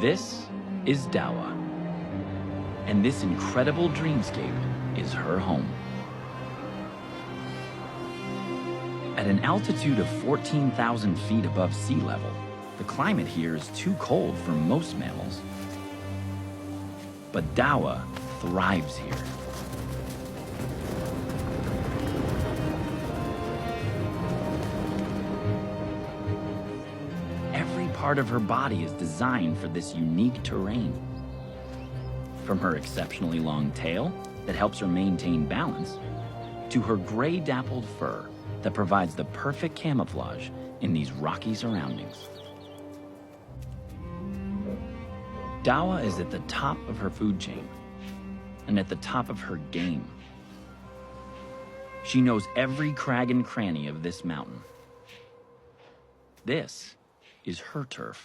This is Dawa, and this incredible dreamscape is her home. At an altitude of 14,000 feet above sea level, the climate here is too cold for most mammals. But Dawa thrives here. Every part of her body is designed for this unique terrain. From her exceptionally long tail that helps her maintain balance, to her gray dappled fur that provides the perfect camouflage in these rocky surroundings. Dawa is at the top of her food chain and at the top of her game. She knows every crag and cranny of this mountain. This is her turf.